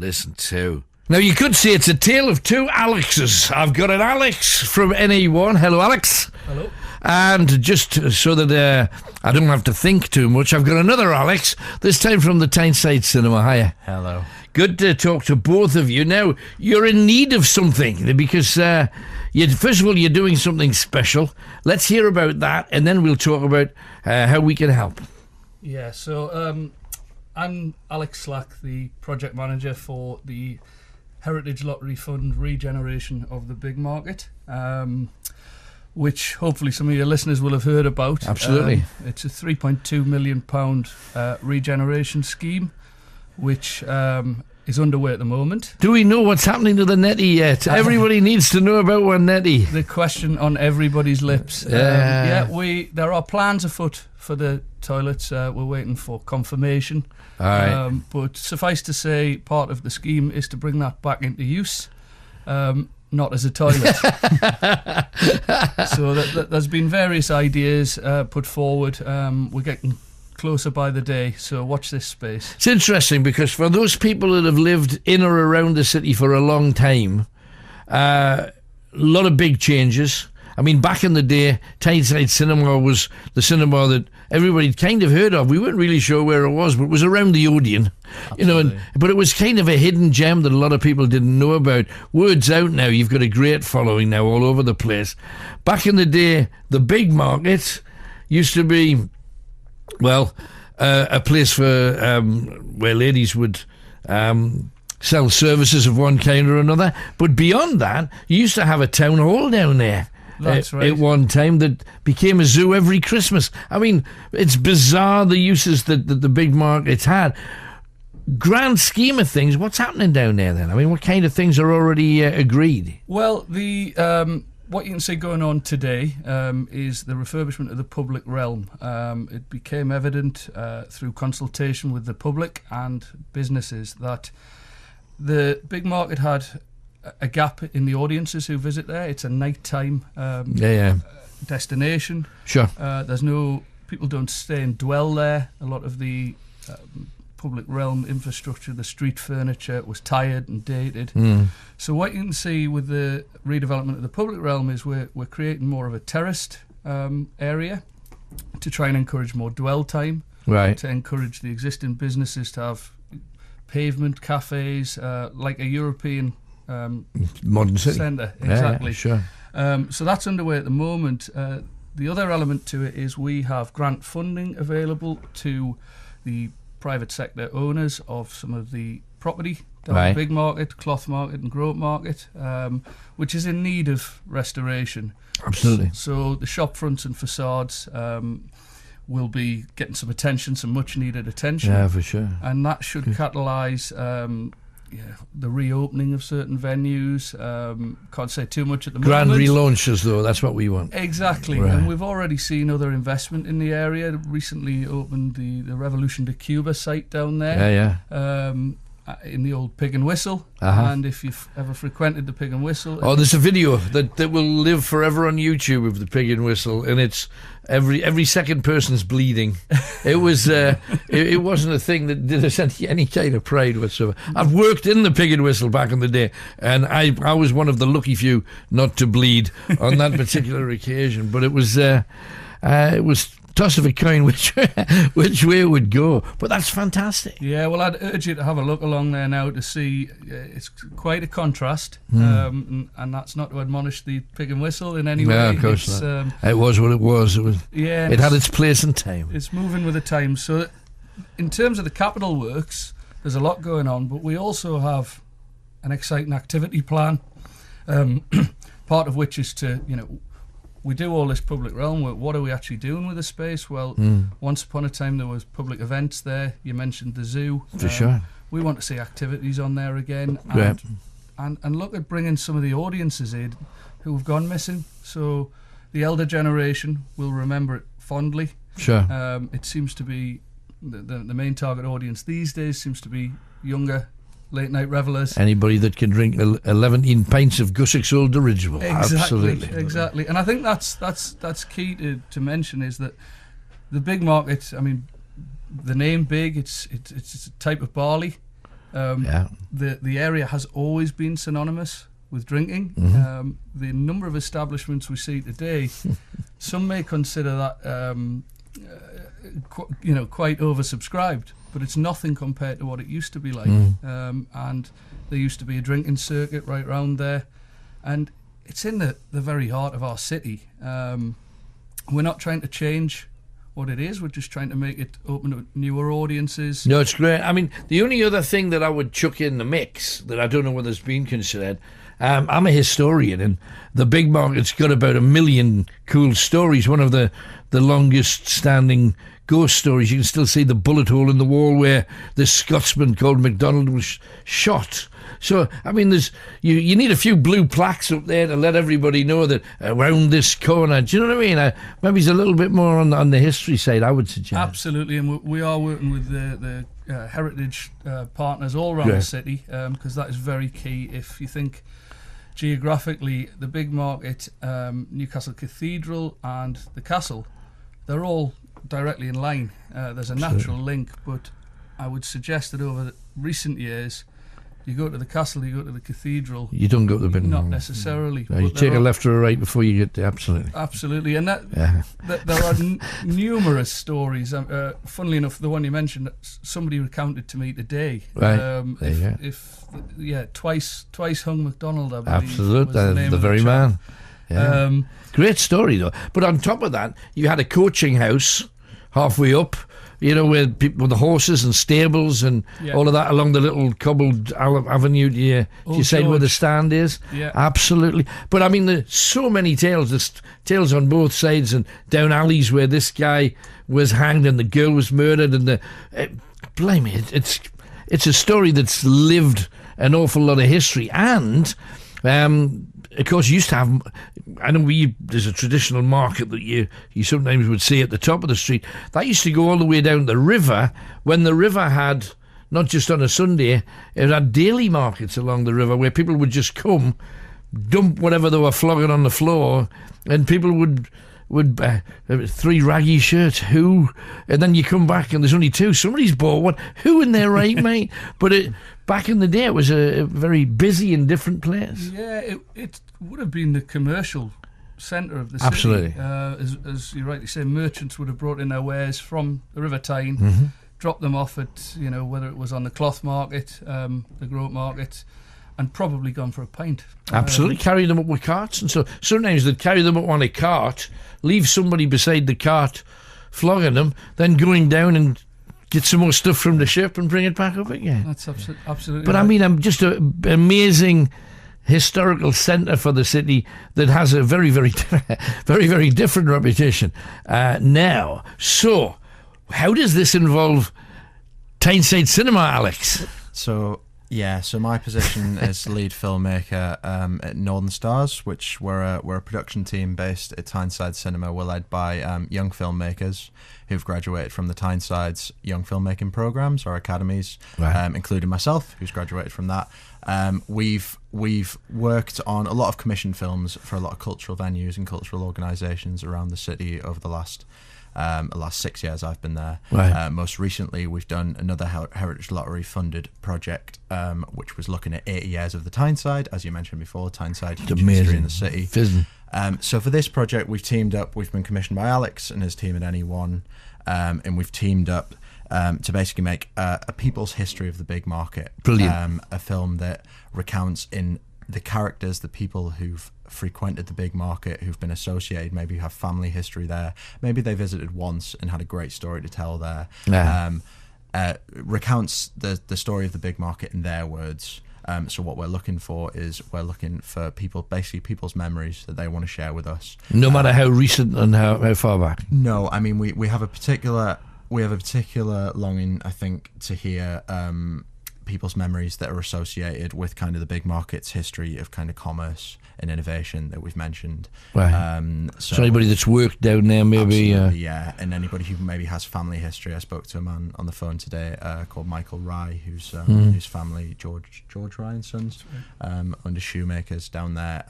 listen to. Now, you could say it's a tale of two Alexes. I've got an Alex from NE1. Hello, Alex. Hello. And just so that I don't have to think too much, I've got another Alex, this time from the Tyneside Cinema. Hiya. Hello. Good to talk to both of you. Now, you're in need of something because, first of all, you're doing something special. Let's hear about that, and then we'll talk about how we can help. Yeah, so I'm Alex Slack, the project manager for the Heritage Lottery Fund regeneration of the Big Market, which hopefully some of your listeners will have heard about. Absolutely. It's a £3.2 million regeneration scheme, which is underway at the moment. Do we know what's happening to the Netty yet? Everybody needs to know about one Netty. The question on everybody's lips. There are plans afoot for the toilets. We're waiting for confirmation. All right. But suffice to say, part of the scheme is to bring that back into use, not as a toilet. So there's been various ideas put forward. We're getting closer by the day, so watch this space. It's interesting because for those people that have lived in or around the city for a long time, a lot of big changes. I mean, back in the day, Tyneside Cinema was the cinema that everybody kind of heard of. We weren't really sure where it was, but it was around the Odeon. Absolutely. But it was kind of a hidden gem that a lot of people didn't know about. Word's out now. You've got a great following now all over the place. Back in the day, the Big Market used to be, well, a place for where ladies would sell services of one kind or another. But beyond that, you used to have a town hall down there. That's right. At one time that became a zoo every Christmas. I mean, it's bizarre the uses that the Big Markets had. Grand scheme of things, what's happening down there then? I mean, what kind of things are already agreed? Well, what you can see going on today is the refurbishment of the public realm. It became evident through consultation with the public and businesses that the Big Market had a gap in the audiences who visit there. It's a nighttime destination. Sure. There's no people don't stay and dwell there. A lot of the public realm infrastructure, the street furniture was tired and dated. So what you can see with the redevelopment of the public realm is we're creating more of a terraced area to try and encourage more dwell time. Right. To encourage the existing businesses to have pavement cafes like a European modern city centre. Exactly. Yeah, sure. So that's underway at the moment. The other element to it is we have grant funding available to the private sector owners of some of the property down the Big Market, Cloth Market and Grote Market, which is in need of restoration. Absolutely. So the shop fronts and facades will be getting some attention, some much needed attention. Yeah, for sure. And that should catalyse the reopening of certain venues. Can't say too much at the Grand moment. relaunches, though, that's what we want. Exactly. Right. And we've already seen other investment in the area. Recently opened the Revolution to Cuba site down there. In the old Pig and Whistle. And if you've ever frequented the Pig and Whistle... Oh, there's a video that will live forever on YouTube of the Pig and Whistle, and it's every second person's bleeding. It was it wasn't a thing that did us any kind of pride whatsoever. I've worked in the Pig and Whistle back in the day, and I was one of the lucky few not to bleed on that particular occasion. But it was toss of a coin which way it would go, but that's fantastic. Yeah, well, I'd urge you to have a look along there now to see. It's quite a contrast, and that's not to admonish the Pig and Whistle in any way. Yeah, of course not. It was what it was. It had its place and time. It's moving with the times. So, in terms of the capital works, there's a lot going on, but we also have an exciting activity plan. Part of which is to we do all this public realm work. What are we actually doing with the space? Well, once upon a time there was public events there. You mentioned the zoo. For sure. We want to see activities on there again, and look at bringing some of the audiences in who have gone missing. So the elder generation will remember it fondly. Sure. It seems to be the main target audience these days seems to be younger, late night revellers. Anybody that can drink 11 pints of Gussick's Old Dirigible. Absolutely. Exactly. And I think that's key to mention is that the Big Market, I mean, the name Big, it's a type of barley. Yeah. The area has always been synonymous with drinking. The number of establishments we see today, some may consider that quite oversubscribed, but it's nothing compared to what it used to be like. And there used to be a drinking circuit right round there, and it's in the very heart of our city. We're not trying to change what it is, we're just trying to make it open to newer audiences. No, it's great. I mean, the only other thing that I would chuck in the mix that I don't know whether it's been considered, I'm a historian, and the Big Market's got about 1 million cool stories. One of the longest standing ghost stories. You can still see the bullet hole in the wall where this Scotsman called MacDonald was shot. So, I mean, there's you need a few blue plaques up there to let everybody know that around this corner. Do you know what I mean? Maybe it's a little bit more on the history side, I would suggest. Absolutely, and we are working with the heritage partners all around the city, because that is very key. If you think geographically, the Big Market, Newcastle Cathedral and the castle, they're all directly in line. There's a natural link, but I would suggest that over recent years, you go to the castle, you go to the cathedral. You don't go to the Big Not necessarily. No, you take a left or a right before you get there, absolutely. Absolutely, and there are numerous stories. Funnily enough, the one you mentioned, somebody recounted to me today. Right. Twice hung MacDonald, I believe. Absolutely, the very man. Yeah. Great story, though. But on top of that, you had a coaching house halfway up, with people with the horses and stables and all of that along the little cobbled avenue. You said where the stand is? Yeah. Absolutely. But I mean, there's so many tales. There's tales on both sides, and down alleys where this guy was hanged and the girl was murdered, and blimey, it's a story that's lived an awful lot of history. And of course, you used to have, I know there's a traditional market that you sometimes would see at the top of the street. That used to go all the way down the river, when the river had, not just on a Sunday, it had daily markets along the river where people would just come, dump whatever they were flogging on the floor, and people would 3 raggy shirts, and then you come back and there's only 2. Somebody's bought one. Who in their right, mate? But back in the day, it was a very busy and different place. Yeah, it would have been the commercial centre of the city. Absolutely. As you rightly say, merchants would have brought in their wares from the River Tyne, dropped them off at, whether it was on the cloth market, the Groat Market, and probably gone for a pint. Absolutely, carry them up with carts. And so sometimes they'd carry them up on a cart, leave somebody beside the cart flogging them, then going down and get some more stuff from the ship and bring it back up again. That's absolutely But right. I mean, I'm just an amazing historical centre for the city that has a very, very, very, very different reputation now. So, how does this involve Tyneside Cinema, Alex? So my position is lead filmmaker at Northern Stars, which we're a production team based at Tyneside Cinema. We're led by young filmmakers who've graduated from the Tyneside's young filmmaking programs or academies, including myself, who's graduated from that. We've worked on a lot of commissioned films for a lot of cultural venues and cultural organisations around the city over the last 6 years I've been there. Most recently, we've done another Heritage Lottery funded project, which was looking at 80 years of the Tyneside, as you mentioned before. Tyneside, huge history in the city. So for this project, we've teamed up. We've been commissioned by Alex and his team at NE1, and we've teamed up to basically make a people's history of the Big Market. Brilliant. A film that recounts in the characters, the people who've frequented the Big Market, who've been associated, maybe have family history there, maybe they visited once and had a great story to tell there. Recounts the story of the Big Market in their words. So what we're looking for people, basically people's memories that they want to share with us. No matter how recent and how far back. No, I mean we have a particular longing, I think, to hear people's memories that are associated with kind of the Big Market's history of kind of commerce and innovation that we've mentioned. So anybody that's worked down there, maybe. And anybody who maybe has family history. I spoke to a man on the phone today called Michael Rye, whose family, George Ryan's sons, under shoemakers down there,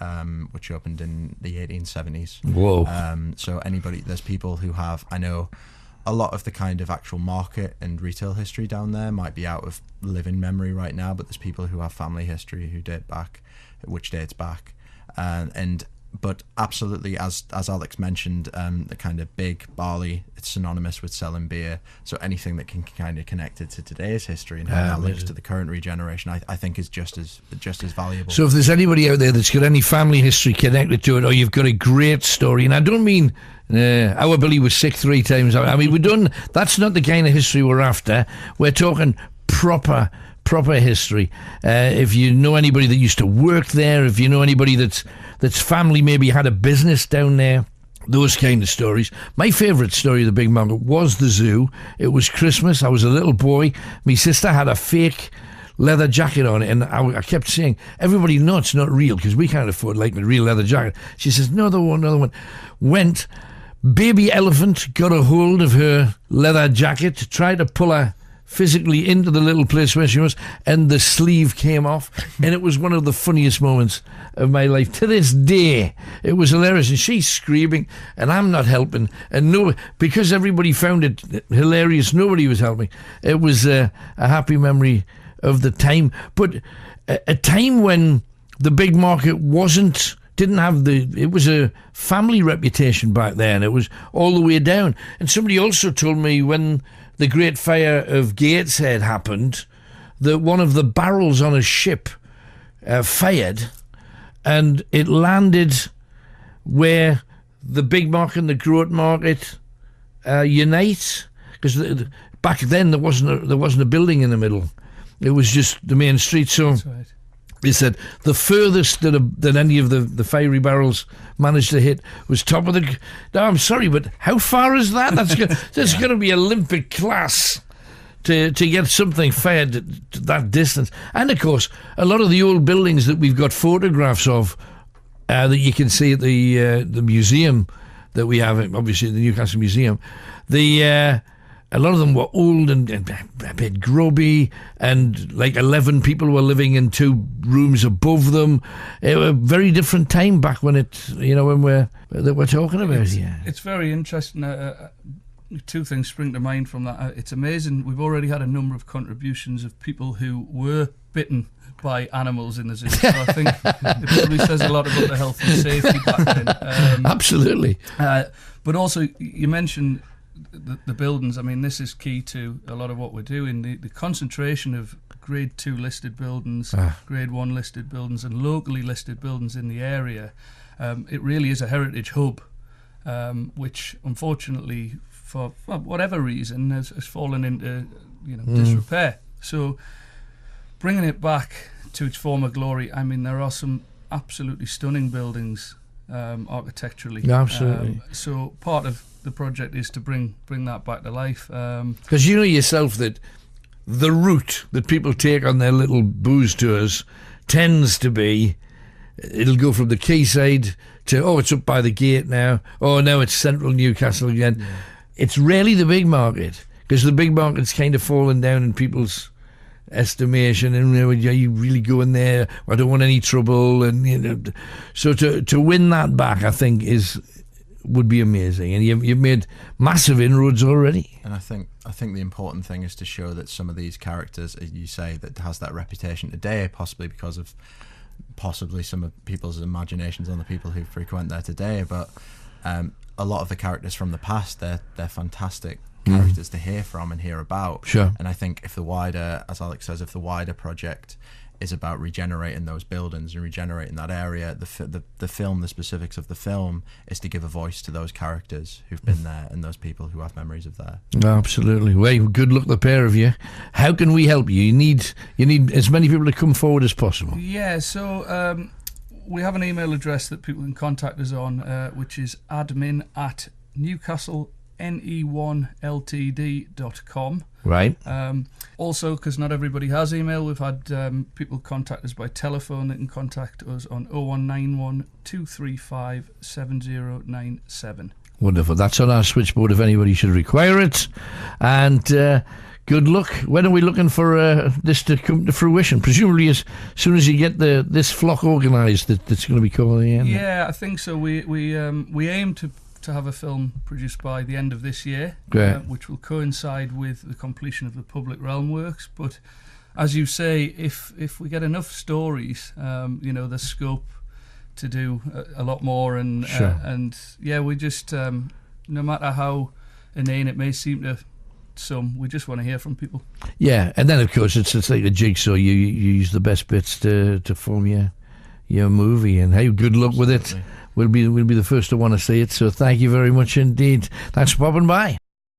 which opened in the 1870s. Whoa. So there's people who have, I know a lot of the kind of actual market and retail history down there might be out of living memory right now, but there's people who have family history which dates back, but absolutely, as Alex mentioned, the kind of big barley, it's synonymous with selling beer. So anything that can kind of connect it to today's history and how that links to the current regeneration, I think is just as valuable. So if there's anybody out there that's got any family history connected to it, or you've got a great story, and I don't mean our Billy was sick 3 times. I mean, that's not the kind of history we're after. We're talking proper history. If you know anybody that used to work there, if you know anybody that's family maybe had a business down there, those kind of stories. My favourite story of the Big Market was the zoo. It was Christmas. I was a little boy. My sister had a fake leather jacket on it, and I kept saying, everybody, no, it's not real, because we can't afford like a real leather jacket. She says, another one. Went, baby elephant got a hold of her leather jacket, tried to pull her physically into the little place where she was, and the sleeve came off, and it was one of the funniest moments of my life. To this day, it was hilarious, and she's screaming, and I'm not helping, and because everybody found it hilarious, nobody was helping. It was a happy memory of the time, but a time when the Big Market it was a family reputation back then. It was all the way down. And somebody also told me when the Great Fire of Gateshead happened, that one of the barrels on a ship fired, and it landed where the Big Market and the Groat Market unite. Because back then there wasn't a building in the middle; it was just the main street. So That's right. They said the furthest that any of the fiery barrels managed to hit was top of the... No, I'm sorry, but how far is that? That's going to be Olympic class to get something fired to that distance. And, of course, a lot of the old buildings that we've got photographs of that you can see at the museum that we have, obviously the Newcastle Museum, a lot of them were old and a bit grubby, and like 11 people were living in 2 rooms above them. It was a very different time back when when we're talking about it. Yeah. It's very interesting. 2 things spring to mind from that. It's amazing. We've already had a number of contributions of people who were bitten by animals in the zoo. So I think it probably says a lot about the health and safety back then. Absolutely. But also, you mentioned the buildings. I mean, this is key to a lot of what we're doing. The concentration of Grade 2 listed buildings, Grade 1 listed buildings, and locally listed buildings in the area. It really is a heritage hub, which unfortunately, for whatever reason, has fallen into disrepair. So, bringing it back to its former glory. I mean, there are some absolutely stunning buildings architecturally. Absolutely. So part of the project is to bring that back to life. Because you know yourself that the route that people take on their little booze tours tends to be, it'll go from the quayside to, it's up by the gate now, now it's central Newcastle again. Yeah. It's rarely the Big Market, because the Big Market's kind of fallen down in people's estimation, and you really go in there, I don't want any trouble, and so to win that back, I think would be amazing, and you've made massive inroads already. And I think the important thing is to show that some of these characters, as you say, that has that reputation today, possibly because of some of people's imaginations on the people who frequent there today, but a lot of the characters from the past, they're fantastic characters to hear from and hear about. Sure. And I think if the wider, as Alex says, if the wider project is about regenerating those buildings and regenerating that area, the film, the specifics of the film, is to give a voice to those characters who've been there and those people who have memories of there. Absolutely. Well, good luck, the pair of you. How can we help you? You need as many people to come forward as possible. Yeah. So we have an email address that people can contact us on, which is admin@newcastlene1ltd.com. Right. Also, because not everybody has email, we've had people contact us by telephone. They can contact us on 0191 235 7097. Wonderful. That's on our switchboard if anybody should require it. And good luck. When are we looking for this to come to fruition? Presumably as soon as you get this flock organised that's going to be calling in. Yeah, I think so. We aim to to have a film produced by the end of this year, Great. which will coincide with the completion of the Public Realm works. But as you say, if we get enough stories, there's scope to do a lot more. And Sure. We just no matter how inane it may seem to some, we just want to hear from people. Yeah, and then of course it's like a jigsaw. You use the best bits to form your movie, and hey, good luck with it. We'll be the first to want to see it. So thank you very much indeed. Thanks for popping by.